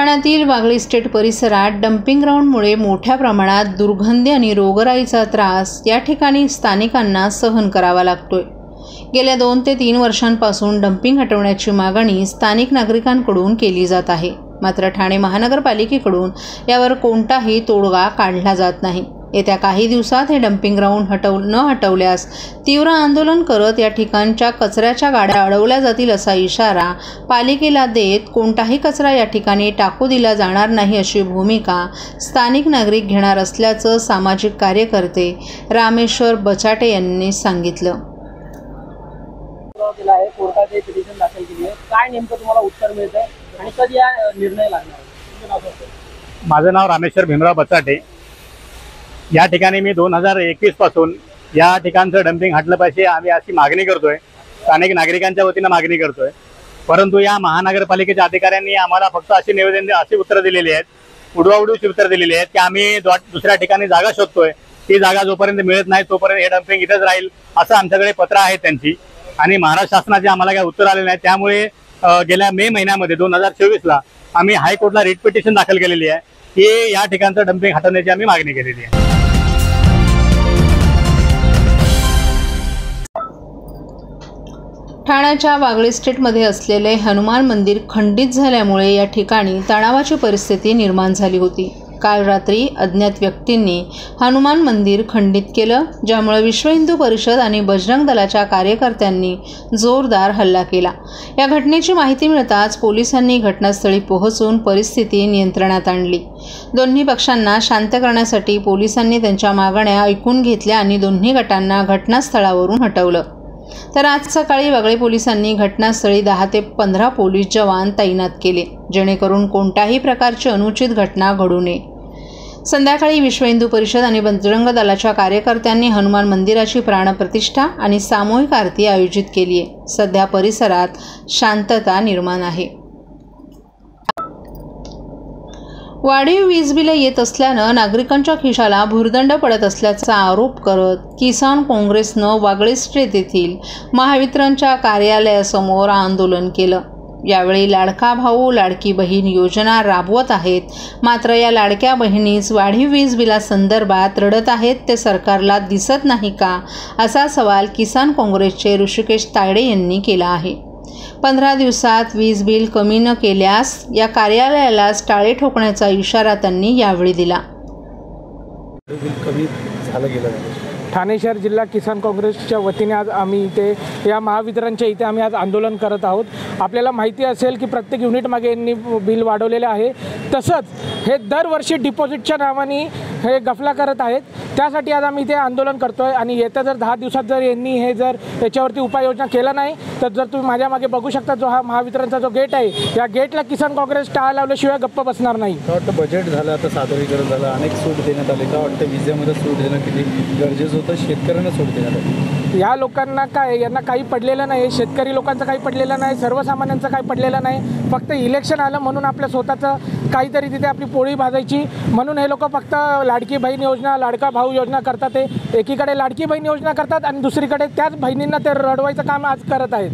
ठाण्यातील वागळे इस्टेट परिसरात डम्पिंग ग्राउंडमुळे मोठ्या प्रमाणात दुर्गंधी आणि रोगराईचा त्रास या ठिकाणी स्थानिकांना सहन करावा लागतोय। गेल्या 2 ते 3 वर्षांपासून डम्पिंग हटवण्याची मागणी स्थानिक नागरिकांकडून केली जात आहे। मात्र ठाणे महानगरपालिकेकडून यावर कोणताही तोडगा काढला जात नाही। येत्या काही दिवसात हे डम्पिंग ग्राउंड न हटवल्यास तीव्र आंदोलन करत या ठिकाणच्या कचऱ्याच्या गाड्या अडवल्या जातील असा इशारा पालिकेला देत कोणताही कचरा या ठिकाणी टाकू दिला जाणार नाही अशी भूमिका स्थानिक नागरिक घेणार असल्याचं सामाजिक कार्यकर्ते रामेश्वर बचाटे यांनी सांगितलं। कोर्टाचे पिटिशन दाखल केली आहे, काय नेमकं तुम्हाला उत्तर मिळतंय आणि कधी हा निर्णय लागणार? माझं नाव रामेश्वर भीमराव बचाटे। या ठिकाणी मी 2021 पासून या ठिकाणचं डम्पिंग हटलं पाहिजे आम्ही अशी मागणी करतोय, स्थानिक नागरिकांच्या वतीनं मागणी करतोय। परंतु या महानगरपालिकेच्या अधिकाऱ्यांनी आम्हाला फक्त अशी निवेदन अशी उत्तरं दिलेली आहेत, उडवाउडवीची उत्तरं दिलेली आहेत की आम्ही दुसऱ्या ठिकाणी जागा शोधतोय, ती जागा जोपर्यंत मिळत नाही तोपर्यंत हे डम्पिंग इथेच राहील असं आमच्याकडे पत्र आहे त्यांची। आणि महाराष्ट्र शासनाचे आम्हाला काही उत्तर आले नाही। त्यामुळे गेल्या मे महिन्यामध्ये 2024ला आम्ही हायकोर्टला रिट पिटिशन दाखल केलेली आहे की या ठिकाणचं डम्पिंग हटवण्याची आम्ही मागणी केलेली आहे। ठाण्याच्या वागळे इस्टेटमध्ये असलेले हनुमान मंदिर खंडित झाल्यामुळे या ठिकाणी तणावाची परिस्थिती निर्माण झाली होती। काल रात्री अज्ञात व्यक्तींनी हनुमान मंदिर खंडित केलं, ज्यामुळे विश्व हिंदू परिषद आणि बजरंग दलाच्या कार्यकर्त्यांनी जोरदार हल्ला केला। या घटनेची माहिती मिळताच पोलिसांनी घटनास्थळी पोहोचून परिस्थिती नियंत्रणात आणली। दोन्ही पक्षांना शांत करण्यासाठी पोलिसांनी त्यांच्या मागण्या ऐकून घेतल्या आणि दोन्ही गटांना घटनास्थळावरून हटवलं। तर आज सकाळी वागळे पोलिसांनी घटनास्थळी 10 ते 15 पोलीस जवान तैनात केले, जेणेकरून कोणत्याही प्रकारची अनुचित घटना घडू नये। संध्याकाळी विश्व हिंदू परिषद आणि बजरंग दलाच्या कार्यकर्त्यांनी हनुमान मंदिराची प्राणप्रतिष्ठा आणि सामूहिक आरती आयोजित केली आहे। सध्या परिसरात शांतता निर्माण आहे। वाढीव वीज बिले येत असल्यानं नागरिकांच्या खिशाला भुर्दंड पडत असल्याचा आरोप करत किसान काँग्रेसनं वागळे इस्टेट येथील महावितरणच्या कार्यालयासमोर आंदोलन केलं। यावेळी लाडका भाऊ लाडकी बहीण योजना राबवत आहेत, मात्र या लाडक्या बहिणीच वाढीव वीज बिलासंदर्भात रडत आहेत ते सरकारला दिसत नाही का, असा सवाल किसान काँग्रेसचे ऋषिकेश तायडे यांनी केला आहे। 15 दिवसात वीज बिल कमी न केल्यास या कार्यालयाला टाळे ठोकण्याचा इशारा त्यांनी यावेळी दिला। ठाणे शहर जिल्हा किसान काँग्रेसच्या वतीने आज आम्ही इथे या महावितरणच्या इथे आम्ही आज आंदोलन करत आहोत। आपल्याला माहिती असेल की प्रत्येक युनिट मागे यांनी बिल वाढवलेले आहे, तसंच हे दरवर्षी डिपॉझिटच्या नावाने हे गफला करत आहेत। त्यासाठी आज आम्ही इथे आंदोलन करतोय आणि येत्या जर 10 दिवसात जर यांनी हे जर याच्यावरती उपाययोजना केला नाही तर जर तुम्ही माझ्या मागे बघू शकता जो हा महावितरणचा जो गेट आहे, या गेटला किसान काँग्रेस टाळ लावल्याशिवाय गप्प बसणार नाही। वाटतं बजेट झालं, आता सादरीकरण झालं, अनेक सूट देण्यात आले, का वाटतं विजेमध्ये सूट देणं किती गरजेचं होतं, शेतकऱ्यांना सूट देण्यात आली? या लोकांना काय, यांना काही पडलेलं नाही, शेतकरी लोकांचं काही पडलेलं नाही, सर्वसामान्यांचं काही पडलेलं नाही। फक्त इलेक्शन आलं म्हणून आपल्या स्वतःचं काहीतरी तिथे आपली पोळी भाजायची म्हणून हे लोक फक्त लाडकी बहीण योजना, लाडका भाऊ योजना करतात। ते एकीकडे लाडकी बहीण योजना करतात आणि दुसरीकडे त्याच बहिणींना ते रडवायचं काम आज करत आहेत।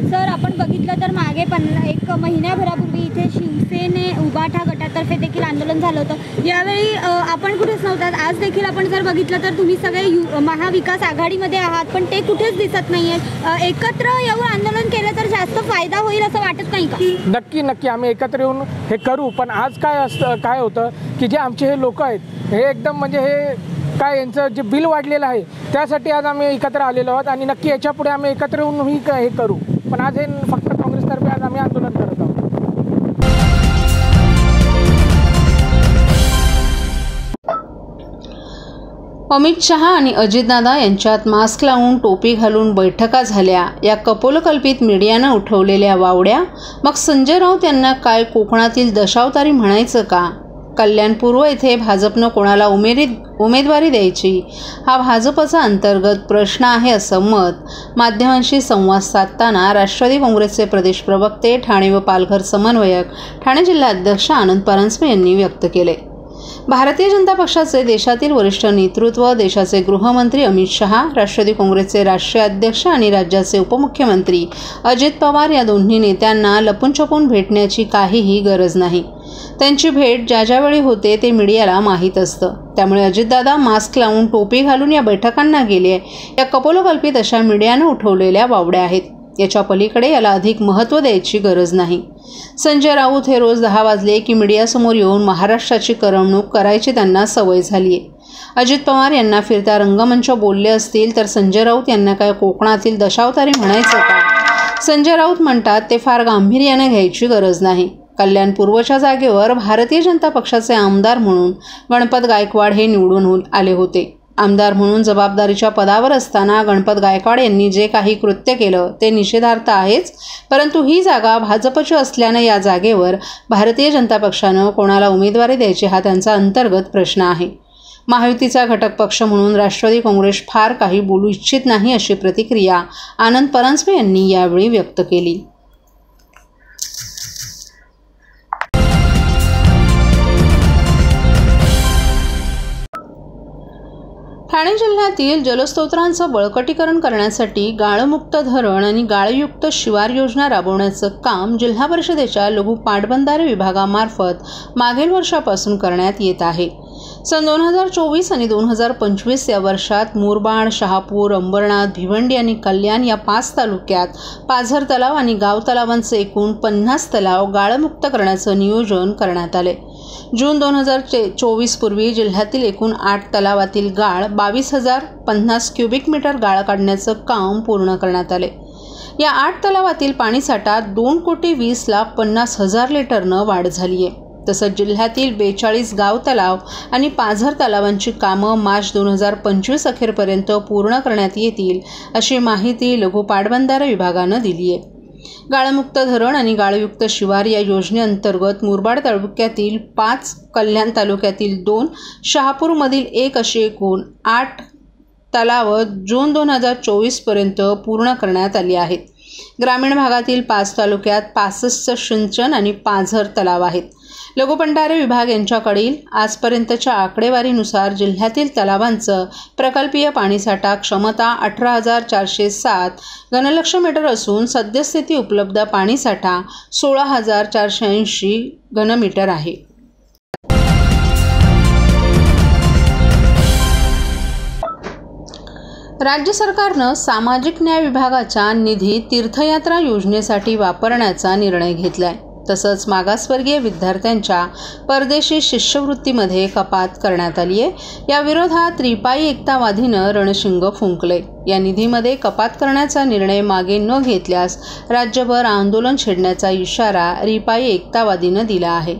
सर, आपण बघितलं तर मागे 1 महिन्याभरापूर्वी इथे शिवसेने उभाठा गटातर्फे देखील आंदोलन झालं होतं। यावेळी आपण कुठेच नव्हतात। आज देखील आपण जर बघितलं तर तुम्ही सगळे महाविकास आघाडीमध्ये आहात, पण ते कुठेच दिसत नाही आहेत। एकत्र येऊन आंदोलन केलं तर जास्त फायदा होईल असं वाटत नाही का? नक्की आम्ही एकत्र येऊन हे करू, पण आज काय होतं की जे आमचे हे लोक आहेत हे एकदम म्हणजे हे काय यांचं जे बिल वाढलेलं आहे त्यासाठी आज आम्ही एकत्र आलेलो आहोत आणि नक्की याच्यापुढे आम्ही एकत्र येऊन हे करू, पण आज हे फक्त काँग्रेसतर्फे आज आम्ही आंदोलन करत आहोत। अमित शहा आणि अजितदादा यांच्यात मास्क लावून टोपी घालून बैठका झाल्या, या कपोलकल्पित मीडियानं उठवलेल्या वावड्या। मग संजय राऊत यांना काय कोकणातील दशावतारी म्हणायचं का? कल्याणपूर्व येथे भाजपनं कोणाला उमेदवारी द्यायची हा भाजपचा अंतर्गत प्रश्न आहे असं मत माध्यमांशी संवाद साधताना राष्ट्रवादी काँग्रेसचे प्रदेश प्रवक्ते, ठाणे व पालघर समन्वयक, ठाणे जिल्हा अध्यक्ष आनंद परांजपे यांनी व्यक्त केले। भारतीय जनता पक्षाचे देशातील वरिष्ठ नेतृत्व, देशाचे गृहमंत्री अमित शहा, राष्ट्रवादी काँग्रेसचे राष्ट्रीय अध्यक्ष आणि राज्याचे उपमुख्यमंत्री अजित पवार या दोन्ही नेत्यांना लपून छपून भेटण्याची काहीही गरज नाही। त्यांची भेट ज्या वेळी होते ते मीडियाला माहीत असतं. त्यामुळे अजितदादा मास्क लावून टोपी घालून या बैठकांना गेले या कपोलकल्पित अशा मीडियानं उठवलेल्या वावड्या आहेत. याच्या पलीकडे याला अधिक महत्त्व द्यायची गरज नाही. संजय राऊत हे रोज 10 वाजले की मीडियासमोर येऊन महाराष्ट्राची करमणूक करायची त्यांना सवय झाली आहे. अजित पवार यांना फिरत्या रंगमंच बोलले असतील तर संजय राऊत यांना काय कोकणातील दशावतारी म्हणायचं का? संजय राऊत म्हणतात ते फार गांभीर्याने घ्यायची गरज नाही. कल्याणपूर्वच्या जागेवर भारतीय जनता पक्षाचे आमदार म्हणून गणपत गायकवाड हे निवडून आले होते. आमदार म्हणून जबाबदारीच्या पदावर असताना गणपत गायकवाड यांनी जे काही कृत्य केलं ते निषेधार्थ आहेच, परंतु ही जागा भाजपची असल्यानं या जागेवर भारतीय जनता पक्षानं कोणाला उमेदवारी द्यायची हा त्यांचा अंतर्गत प्रश्न आहे. महायुतीचा घटक पक्ष म्हणून राष्ट्रवादी काँग्रेस फार काही बोलू इच्छित नाही अशी प्रतिक्रिया आनंद परांजपे यांनी यावेळी व्यक्त केली. ठाणे जिल्ह्यातील जलस्रोतांचं बळकटीकरण करण्यासाठी गाळमुक्त धरण आणि गाळयुक्त शिवार योजना राबवण्याचं काम जिल्हा परिषदेच्या लघु पाटबंधारे विभागामार्फत मागील वर्षापासून करण्यात येत आहे. सन 2024 आणि 2025 या वर्षात मुरबाड, शहापूर, अंबरनाथ, भिवंडी आणि कल्याण या 5 तालुक्यात पाझर तलाव आणि गाव तलावांचे एकूण 50 तलाव गाळमुक्त करण्याचं नियोजन करण्यात आले. जून 2024 पूर्वी जिल्ह्यातील एकूण 8 तलावातील गाळ 22,050 क्युबिक मीटर गाळ काढण्याचं काम पूर्ण करण्यात आले. या 8 तलावातील पाणीसाठा 2,20,50,000 लिटरनं वाढ झाली आहे. तसंच जिल्ह्यातील 42 गाव तलाव आणि पाझर तलावांची कामं मार्च 2025 अखेरपर्यंत पूर्ण करण्यात येतील अशी माहिती लघु पाटबंधारे विभागानं दिली आहे. गाळमुक्त धरण आणि गाळयुक्त शिवार या योजनेअंतर्गत मुरबाड तालुक्यातील 5, कल्याण तालुक्यातील 2, शहापूरमधील 1 अशी एकूण 8 तलावं जून 2024 पर्यंत पूर्ण करण्यात आली आहेत. ग्रामीण भागातील 5 तालुक्यात 65 सिंचन आणि पाझर तलाव आहेत. लघु पाटबंधारे विभाग यांच्याकडील आजपर्यंतच्या आकडेवारीनुसार जिल्ह्यातील तलावांचं प्रकल्पीय पाणीसाठा क्षमता 18,407 घनलक्ष मीटर असून सद्यस्थिती उपलब्ध पाणीसाठा 16,480 घनमीटर आहे. राज्य सरकारनं सामाजिक न्याय विभागाचा निधी तीर्थयात्रा योजनेसाठी वापरण्याचा निर्णय घेतलाय. तसंच मागासवर्गीय विद्यार्थ्यांच्या परदेशी शिष्यवृत्तीमध्ये कपात करण्यात आली आहे. या विरोधात रिपाई एकतावादीनं रणशिंग फुंकले. या निधीमध्ये कपात करण्याचा निर्णय मागे न घेतल्यास राज्यभर आंदोलन छेडण्याचा इशारा रिपाई एकतावादीनं दिला आहे.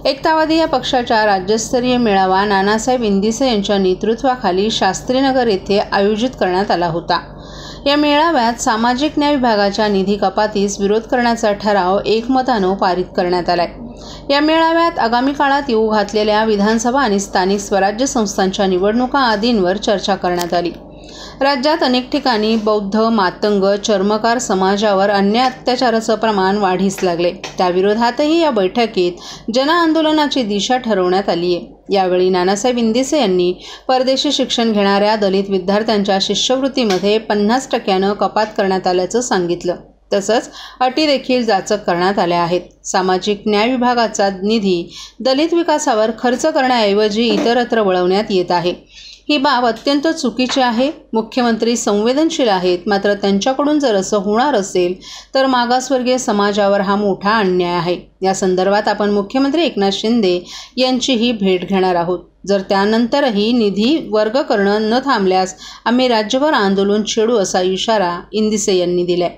एकतावादी या पक्षाच्या राज्यस्तरीय मेळावा नानासाहेब इंदिसे यांच्या नेतृत्वाखाली शास्त्रीनगर येथे आयोजित करण्यात आला होता. या मेळाव्यात सामाजिक न्याय विभागाच्या निधी कपातीस विरोध करण्याचा ठराव एकमतानं पारित करण्यात आलाय. या मेळाव्यात आगामी काळात येऊ घातलेल्या विधानसभा आणि स्थानिक स्वराज्य संस्थांच्या निवडणुका आदींवर चर्चा करण्यात आली. राज्यात अनेक ठिकाणी बौद्ध, मातंग, चर्मकार समाजावर अन्याय अत्याचाराचं प्रमाण वाढीस लागले. त्याविरोधातही या बैठकीत जनआंदोलनाची दिशा ठरवण्यात आली आहे. यावेळी नानासाहेब इंदिसे यांनी परदेशी शिक्षण घेणाऱ्या दलित विद्यार्थ्यांच्या शिष्यवृत्तीमध्ये 50% कपात करण्यात आल्याचं सांगितलं. तसंच अटी देखील जाचक करण्यात आल्या आहेत. सामाजिक न्याय विभागाचा निधी दलित विकासावर खर्च करण्याऐवजी इतरत्र वळवण्यात येत आहे. ही बाब अत्यंत चुकीची आहे. मुख्यमंत्री संवेदनशील आहेत, मात्र त्यांच्याकडून जर असं होणार असेल तर मागासवर्गीय समाजावर हा मोठा अन्याय आहे. या संदर्भात आपण मुख्यमंत्री एकनाथ शिंदे यांचीही भेट घेणार आहोत. जर त्यानंतरही निधी वर्ग करणं न थांबल्यास आम्ही राज्यभर आंदोलन छेडू असा इशारा इंदिसे यांनी दिलाय.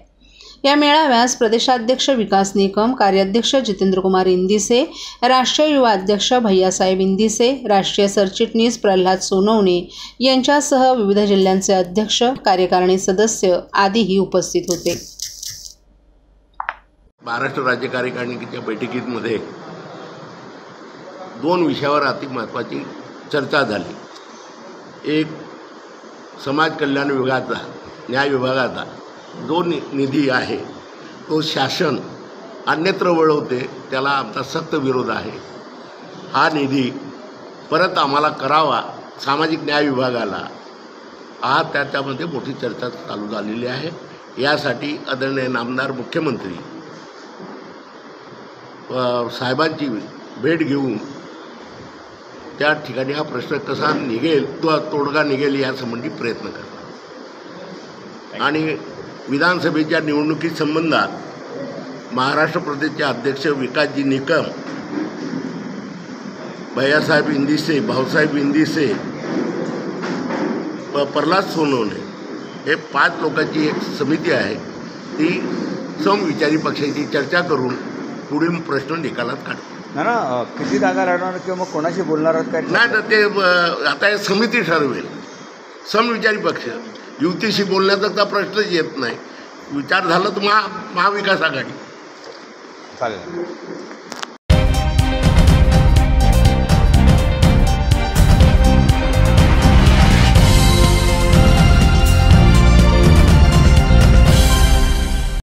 या मेळाव्यास प्रदेशाध्यक्ष विकास निकम, कार्याध्यक्ष जितेंद्रकुमार इंदिसे, राष्ट्रीय युवा अध्यक्ष भैयासाहेब इंदिसे, राष्ट्रीय सरचिटणीस प्रल्हाद सोनवणे यांच्यासह विविध जिल्ह्यांचे अध्यक्ष, कार्यकारिणी सदस्य आदीही उपस्थित होते. महाराष्ट्र राज्य कार्यकारिणीच्या बैठकीमध्ये 2 विषयावर अति महत्त्वाची चर्चा झाली. एक, समाज कल्याण विभागाचा, न्याय विभागाचा जो निधी आहे तो शासन अन्यत्र वळवते, त्याला आमचा सक्त विरोध आहे. हा निधी परत आम्हाला करावा सामाजिक न्याय विभागाला, हा त्याच्यामध्ये मोठी चर्चा चालू झालेली आहे. यासाठी आदरणीय नामदार मुख्यमंत्री साहेबांची भेट घेऊन त्या ठिकाणी हा प्रश्न कसा निघेल, तो तोडगा निघेल यासंबंधी प्रयत्न करणार. आणि विधानसभेच्या निवडणुकीसंबंधात महाराष्ट्र प्रदेशचे अध्यक्ष विकासजी निकम, भैयासाहेब इंदिसे, भाऊसाहेब इंदिसे, प्रल्हाद सोनवणे हे 5 लोकांची एक समिती आहे. ती समविचारी पक्षाची चर्चा करून पुढील प्रश्न निकालात काढतो. ना किती जागा लढवणार किंवा मग कोणाशी बोलणार आहात काय? नाही तर ते आता हे समिती ठरवेल. समविचारी पक्ष युतीशी बोलण्याचा प्रश्नच येत नाही. विचार झाला तर महाविकास आघाडी चालेल.